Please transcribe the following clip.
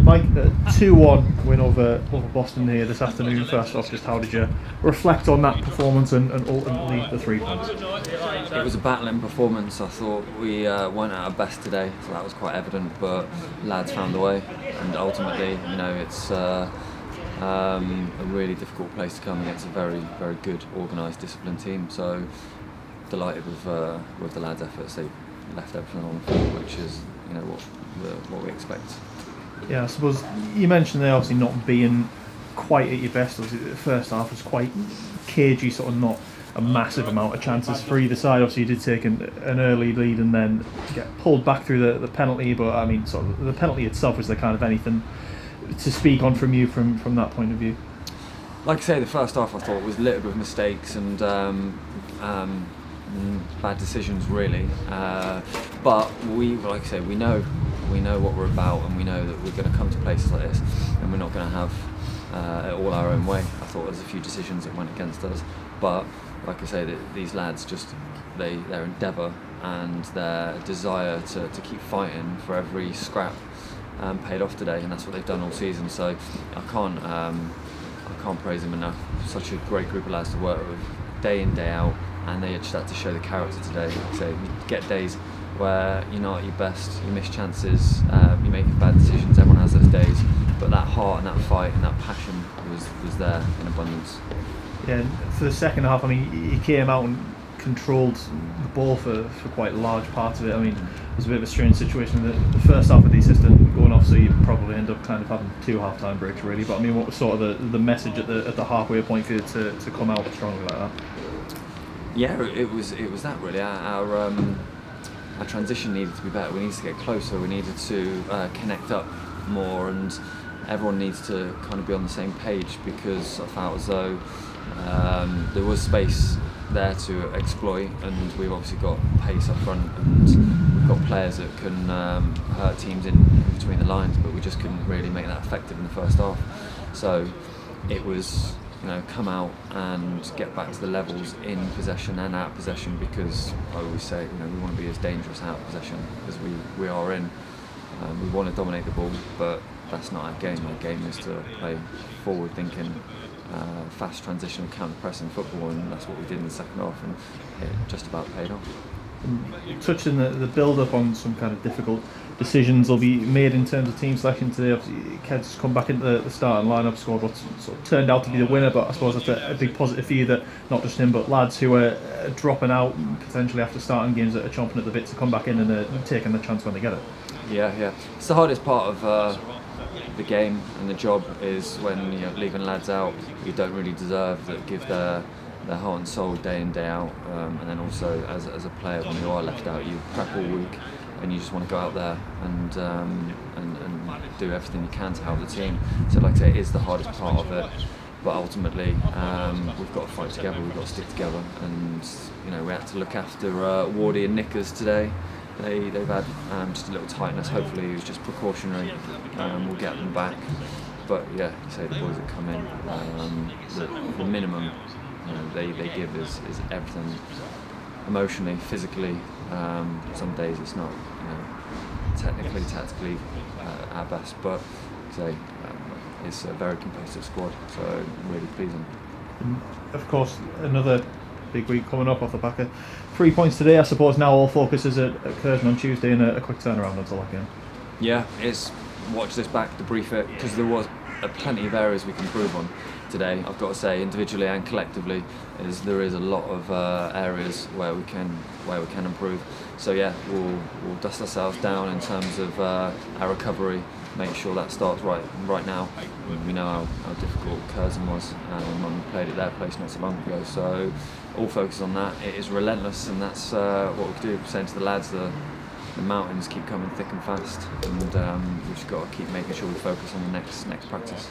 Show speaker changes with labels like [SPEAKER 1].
[SPEAKER 1] Mike, 2-1 win over Boston here this afternoon. First off, just how did you reflect on that performance and ultimately the 3 points?
[SPEAKER 2] It was a battling performance. I thought we weren't at our best today, so that was quite evident, but lads found a way, and ultimately, it's a really difficult place to come against a very, very good, organised, disciplined team. So delighted with the lads' efforts. They left everything on the field, which is what we expect.
[SPEAKER 1] Yeah, I suppose you mentioned there obviously not being quite at your best. Obviously, the first half was quite cagey, sort of not a massive amount of chances for either side. Obviously, you did take an early lead and then get pulled back through the penalty. But I mean, sort of the penalty itself, was there kind of anything to speak on from you from that point of view?
[SPEAKER 2] Like I say, the first half I thought was littered with mistakes and bad decisions, really. But like I say, we know what we're about, and we know that we're going to come to places like this, and we're not going to have it all our own way. I thought there's a few decisions that went against us, but like I say, these lads just their endeavour and their desire to keep fighting for every scrap paid off today, and that's what they've done all season. So I can't praise them enough. Such a great group of lads to work with, day in, day out, and they just had to show the character today. Like I say, you get days where you're not at your best, you miss chances, you're making bad decisions. Everyone has those days, but that heart and that fight and that passion was there in abundance.
[SPEAKER 1] Yeah, for the second half, I mean, you came out and controlled the ball for quite large parts of it. I mean, it was a bit of a strange situation. The first half of the assistant going off, so you probably end up kind of having 2 half-time breaks, really. But I mean, what was sort of the message at the halfway point for you to come out strongly like that?
[SPEAKER 2] Yeah, it was that really. Our transition needed to be better. We needed to get closer. We needed to connect up more, and everyone needs to kind of be on the same page, because I felt as though there was space there to exploit, and we've obviously got pace up front, and we've got players that can hurt teams in between the lines, but we just couldn't really make that effective in the first half. So it was come out and get back to the levels in possession and out of possession, because I always say we want to be as dangerous out of possession as we are in. We want to dominate the ball, but that's not our game. Our game is to play forward thinking, fast transition, counter-pressing football, and that's what we did in the second half, and it just about paid off.
[SPEAKER 1] Touching the build-up on some kind of difficult decisions will be made in terms of team selection today. Obviously, Ked's come back into the starting lineup, scored what sort of turned out to be the winner, but I suppose that's a big positive for you that not just him but lads who are dropping out potentially after starting games that are chomping at the bit to come back in and taking the chance when they get it.
[SPEAKER 2] Yeah. It's the hardest part of the game and the job, is when you're leaving lads out you don't really deserve, that give their heart and soul day in, day out, and then also as a player, when you are left out, you prep all week and you just want to go out there and do everything you can to help the team. So like I say, it is the hardest part of it, but ultimately we've got to fight together, we've got to stick together, and we had to look after Wardy and Nickers today. They've had just a little tightness. Hopefully it was just precautionary. We'll get them back, but yeah, you say the boys that come in, the minimum they give is everything, emotionally, physically. Some days it's not technically, tactically our best, but say it's a very competitive squad, so really pleasing.
[SPEAKER 1] Of course, another big week coming up off the back of 3 points today. I suppose now all focus is at Curzon on Tuesday, and a quick turnaround until that game.
[SPEAKER 2] Yeah, it's watch this back, debrief it, because there was plenty of areas we can improve on today. I've got to say, individually and collectively, there is a lot of areas where we can improve. So yeah, we'll dust ourselves down in terms of our recovery. Make sure that starts right now. We know how difficult Curzon was when we played at their place not so long ago. So all focus on that. It is relentless, and that's what we do. Saying to the lads, the mountains keep coming thick and fast, and we've just got to keep making sure we focus on the next practice.